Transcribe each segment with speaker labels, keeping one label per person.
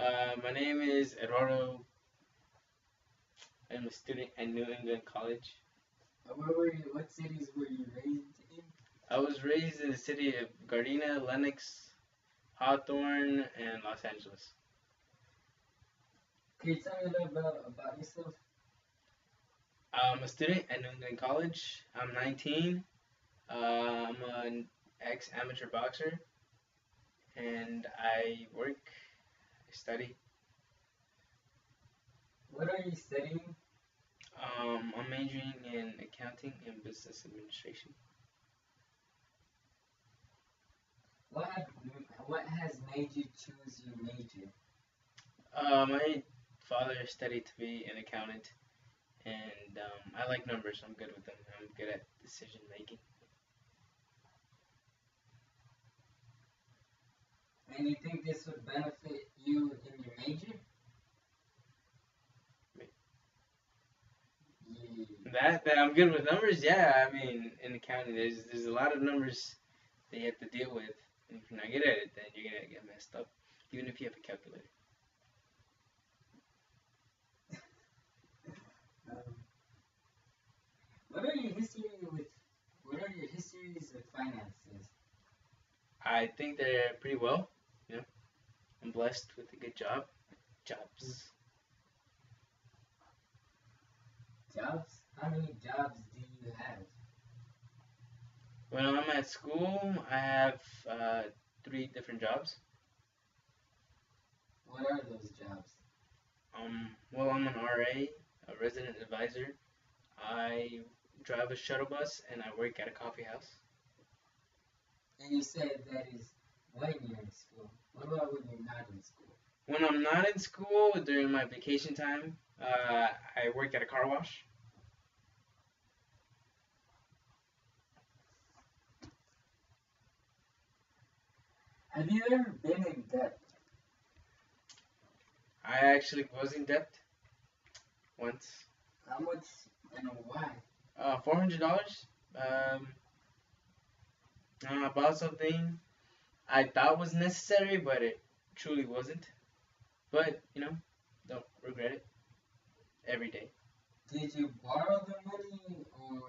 Speaker 1: My name is Eduardo. I'm a student at New England College.
Speaker 2: What cities were you raised in?
Speaker 1: I was raised in the city of Gardena, Lenox, Hawthorne, and Los Angeles.
Speaker 2: Can you tell me a little about yourself?
Speaker 1: I'm a student at New England College. I'm 19. I'm an ex-amateur boxer, and I work, I study.
Speaker 2: What are you studying?
Speaker 1: I'm majoring in accounting and business administration.
Speaker 2: What has made you choose your major?
Speaker 1: My father studied to be an accountant, and I like numbers. I'm good with them. I'm good at decision making.
Speaker 2: And you think this would benefit you in your major? Yeah.
Speaker 1: That I'm good with numbers. Yeah, I mean, in accounting, there's a lot of numbers that you have to deal with, and if you're not good at it, then you're gonna get messed up, even if you have a calculator.
Speaker 2: Um, what are your history with? What are your histories with finances?
Speaker 1: I think they're pretty well. You know, I'm blessed with a good jobs.
Speaker 2: Jobs? How many jobs do you have?
Speaker 1: When I'm at school, I have 3 different jobs.
Speaker 2: What are those jobs?
Speaker 1: Well, I'm an RA, a resident advisor. I drive a shuttle bus, and I work at a coffee house.
Speaker 2: And you said that is when you're in school. What about when you're not in school?
Speaker 1: When I'm not in school, during my vacation time, I work at a car wash.
Speaker 2: Have you ever been in debt?
Speaker 1: I actually was in debt once.
Speaker 2: How much and why?
Speaker 1: $400. Um, I bought something I thought was necessary, but it truly wasn't. But don't regret it every day.
Speaker 2: Did you borrow the money or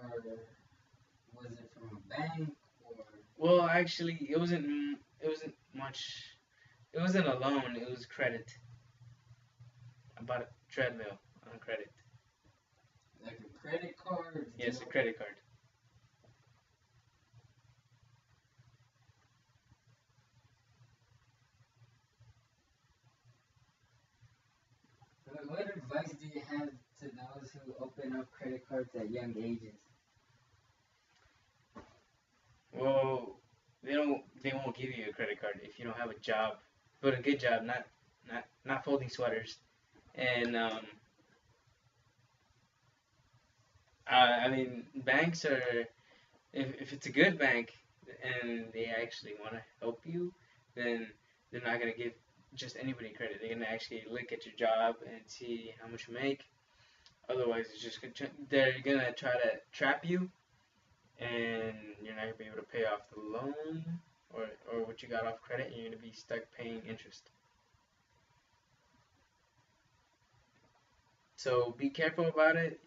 Speaker 2: was it from a bank or
Speaker 1: Well, actually, it wasn't. It wasn't much. It wasn't a loan. It was credit. I bought a treadmill on credit.
Speaker 2: like a credit card? Or did
Speaker 1: Yes,
Speaker 2: you
Speaker 1: a credit card.
Speaker 2: what advice do you have to those who open up credit cards at young ages?
Speaker 1: Well, they don't. They won't give you a credit card if you don't have a job, but a good job, not folding sweaters. And I mean, banks are if it's a good bank and they actually want to help you, then they're not gonna give just anybody credit. They're gonna actually look at your job and see how much you make. Otherwise, it's just they're gonna try to trap you, and you're not gonna be able to pay off the loan or what you got off credit, and you're gonna be stuck paying interest. So be careful about it.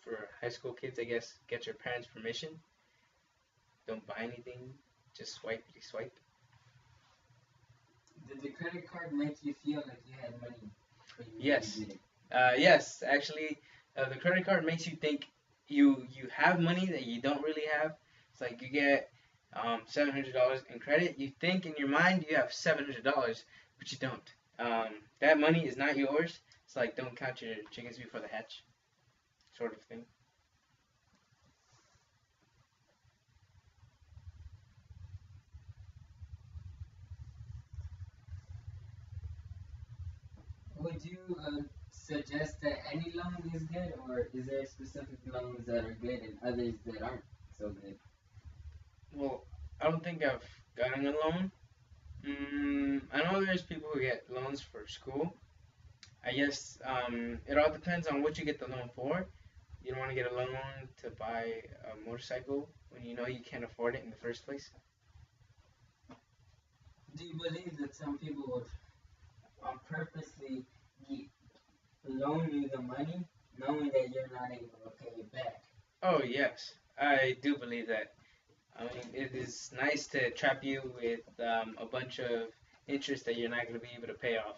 Speaker 1: For high school kids, I guess get your parents' permission. Don't buy anything. Just swipe, swipe.
Speaker 2: Did the credit card make you feel like you had money when you
Speaker 1: Yes.
Speaker 2: did it?
Speaker 1: Yes. Actually, the credit card makes you think you have money that you don't really have. It's like you get $700 in credit. You think in your mind you have $700, but you don't. That money is not yours. It's like don't count your chickens before the hatch, sort of thing.
Speaker 2: Would you suggest that any loan is good, or is there specific loans that are good and others that aren't so good?
Speaker 1: Well, I don't think I've gotten a loan. I know there's people who get loans for school. I guess it all depends on what you get the loan for. You don't want to get a loan to buy a motorcycle when you know you can't afford it in the first place.
Speaker 2: Do you believe that some people would on purposely gi- loan you the money, knowing that you're not able to pay it back.
Speaker 1: Oh yes, I do believe that. I mean, it is nice to trap you with a bunch of interest that you're not going to be able to pay off.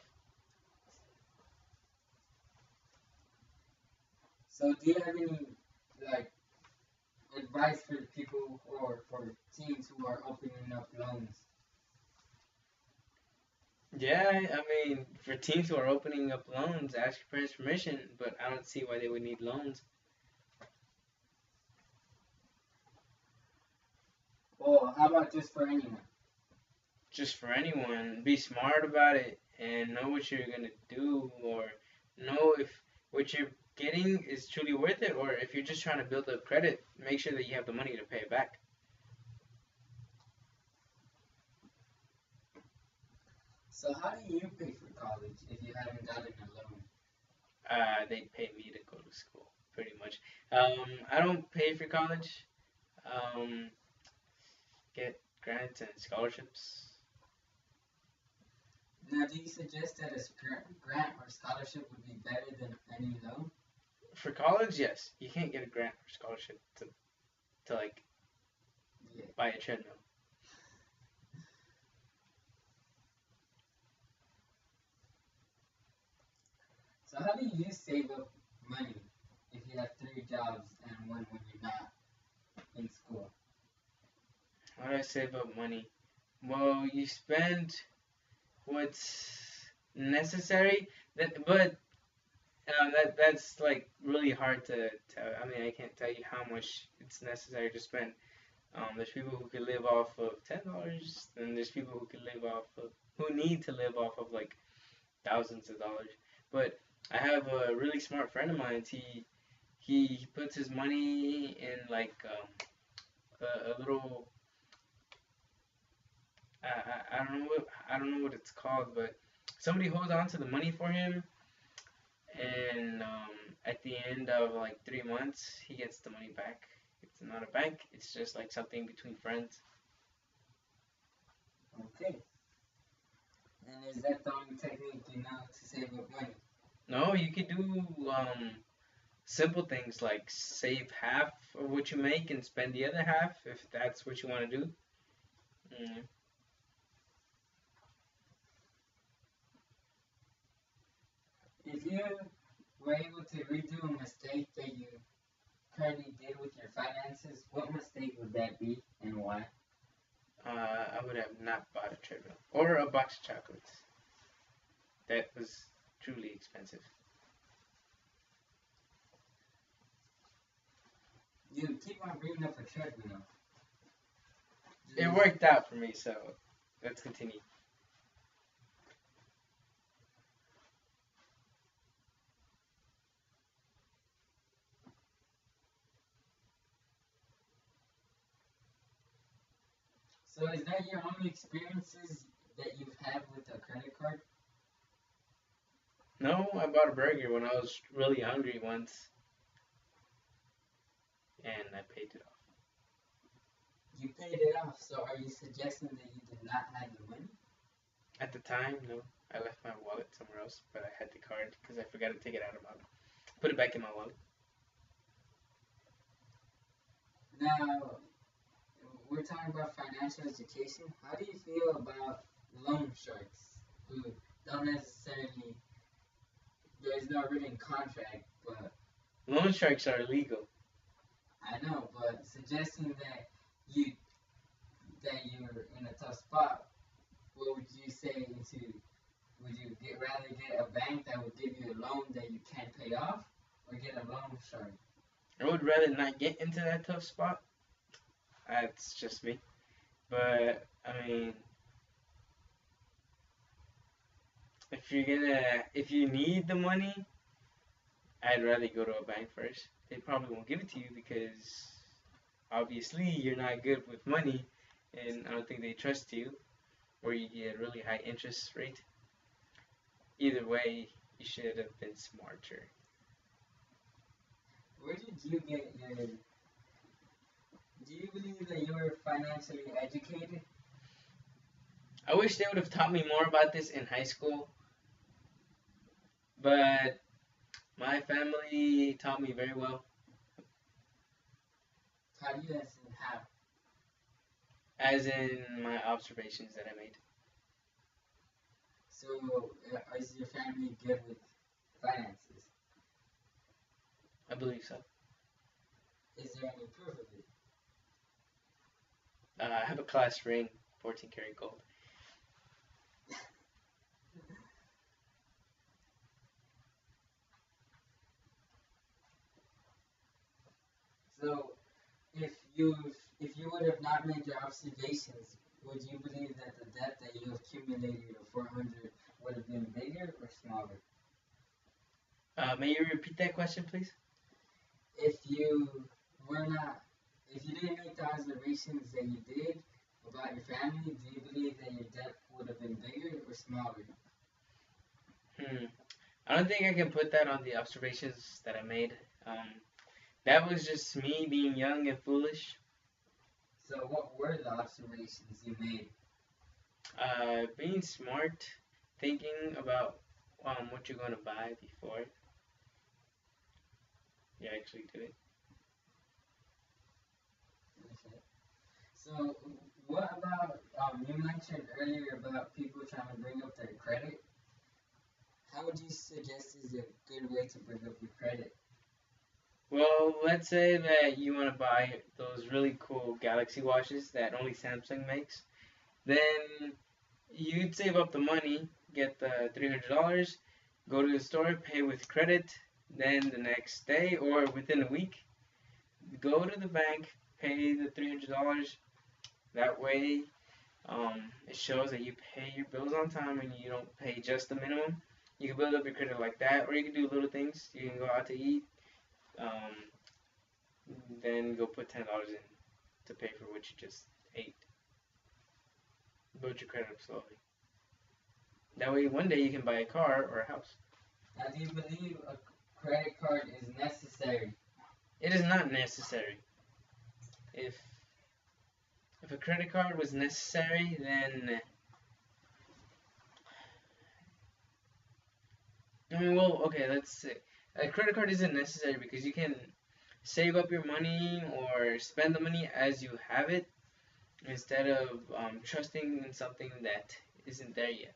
Speaker 2: So, do you have any like advice for the people or for teens who are opening up loans?
Speaker 1: Yeah, I mean, for teens who are opening up loans, ask your parents' permission, but I don't see why they would need loans.
Speaker 2: Or how about just for anyone?
Speaker 1: Just for anyone, be smart about it and know what you're gonna do, or know if what you're getting is truly worth it, or if you're just trying to build up credit, make sure that you have the money to pay it back.
Speaker 2: So, how do you pay for college if you haven't gotten a loan?
Speaker 1: They pay me to go to school, pretty much. I don't pay for college. Um, get grants and scholarships.
Speaker 2: Now, do you suggest that a grant or scholarship would be better than any loan?
Speaker 1: For college, yes, you can't get a grant or scholarship to like
Speaker 2: Yeah.
Speaker 1: buy a treadmill.
Speaker 2: So, how do you save up money if you have three jobs and one when you're not in school?
Speaker 1: How do I save up money? Well, you spend what's necessary. That's like really hard to tell. I mean, I can't tell you how much it's necessary to spend. There's people who can live off of $10, and there's people who can live off of who need to live off of like thousands of dollars. But I have a really smart friend of mine. He puts his money in like a little I don't know what it's called, but somebody holds on to the money for him, and at the end of like 3 months, he gets the money back. It's not a bank; it's just like something between friends.
Speaker 2: Okay. And is that the only technique you know to save up money?
Speaker 1: No, you could do simple things like save half of what you make and spend the other half if that's what you want to do. Mm.
Speaker 2: If you were able to redo a mistake that you currently did with your finances, what mistake would that be and why?
Speaker 1: I would have not bought a treadmill or a box of chocolates. That was truly expensive.
Speaker 2: You keep on bringing up a treadmill.
Speaker 1: It worked out for me, so let's continue.
Speaker 2: So is that your only experiences that you've had with a credit card?
Speaker 1: No, I bought a burger when I was really hungry once, and I paid it off.
Speaker 2: You paid it off, so are you suggesting that you did not have the money?
Speaker 1: At the time, no, I left my wallet somewhere else, but I had the card because I forgot to take it out of my, put it back in my wallet.
Speaker 2: Now, we're talking about financial education. How do you feel about loan sharks who don't necessarily, there's no written contract, but
Speaker 1: Loan sharks are illegal.
Speaker 2: I know, but suggesting you that you're in a tough spot, what would you say to, would you rather get a bank that would give you a loan that you can't pay off, or get a loan shark?
Speaker 1: I would rather not get into that tough spot. That's just me. But I mean, if you need the money, I'd rather go to a bank first. They probably won't give it to you because obviously you're not good with money, and I don't think they trust you, or you get a really high interest rate. Either way, you should have been smarter.
Speaker 2: Where did you get your, do you believe that you were financially educated?
Speaker 1: I wish they would have taught me more about this in high school. But my family taught me very well,
Speaker 2: How do you as in how?
Speaker 1: as in my observations that I made.
Speaker 2: So, is your family good with finances?
Speaker 1: I believe so.
Speaker 2: Is there any proof of it?
Speaker 1: I have a class ring, 14 karat gold.
Speaker 2: So, if you if you would have not made your observations, would you believe that the debt that you accumulated of 400 would have been bigger or smaller?
Speaker 1: May you repeat that question, please?
Speaker 2: If you were not, if you didn't make the observations that you did about your family, do you believe that your debt would have been bigger or smaller?
Speaker 1: Hmm. I don't think I can put that on the observations that I made. Um, that was just me being young and foolish.
Speaker 2: So, what were the observations you made?
Speaker 1: Being smart, thinking about what you're going to buy before you actually do it.
Speaker 2: Okay. So, what about you mentioned earlier about people trying to bring up their credit? How would you suggest is a good way to bring up your credit?
Speaker 1: Well, let's say that you want to buy those really cool Galaxy watches that only Samsung makes. Then you'd save up the money, get the $300, go to the store, pay with credit. Then the next day or within a week, go to the bank, pay the $300. That way, it shows that you pay your bills on time and you don't pay just the minimum. You can build up your credit like that, or you can do little things. You can go out to eat, um, then go put $10 in to pay for what you just ate. Build your credit up slowly. That way, one day you can buy a car or a house.
Speaker 2: Now, do you believe a credit card is necessary?
Speaker 1: It is not necessary. If if a credit card was necessary, then I mean, well, okay, let's say a credit card isn't necessary because you can save up your money or spend the money as you have it instead of trusting in something that isn't there yet.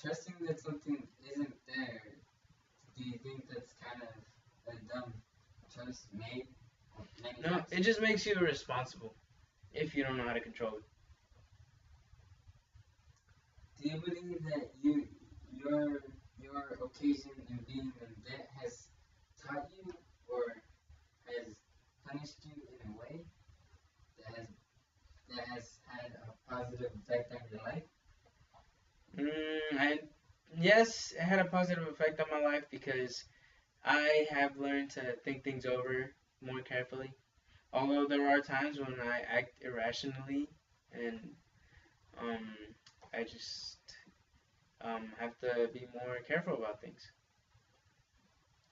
Speaker 2: Trusting that something isn't there, do you think that's kind of a dumb choice made many
Speaker 1: No,
Speaker 2: times?
Speaker 1: it just makes you irresponsible if you don't know how to control it.
Speaker 2: Do you believe that your occasion in being in debt has taught you or has punished you in a way that has had a positive effect on your life?
Speaker 1: I yes, it had a positive effect on my life because I have learned to think things over more carefully. Although there are times when I act irrationally and um, I just have to be more careful about things.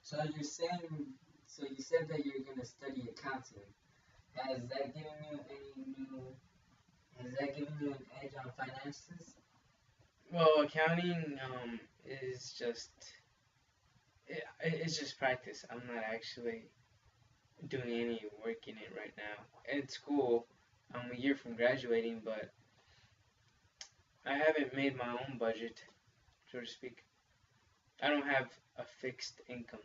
Speaker 2: So you're saying, so you said that you're gonna study accounting. Has that given you any new? Has that given you an edge on finances?
Speaker 1: Well, accounting is just it's just practice. I'm not actually doing any work in it right now. At school, I'm a year from graduating, but I haven't made my own budget, so to speak. I don't have a fixed income.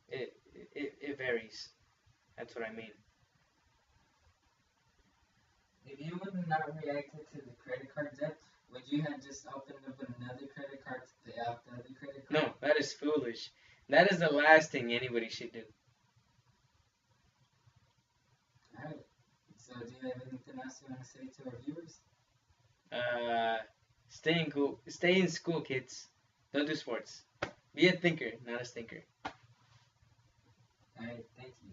Speaker 1: It varies. That's what I mean.
Speaker 2: If you would have not reacted to the credit card debt, would you have just opened up another credit card to pay off the other credit card?
Speaker 1: No, that is foolish. That is the last thing anybody should do.
Speaker 2: Alright. So do you have anything else you want to say to our viewers?
Speaker 1: Uh, stay in school, kids. Don't do sports. Be a thinker, not a stinker.
Speaker 2: Alright, thank you.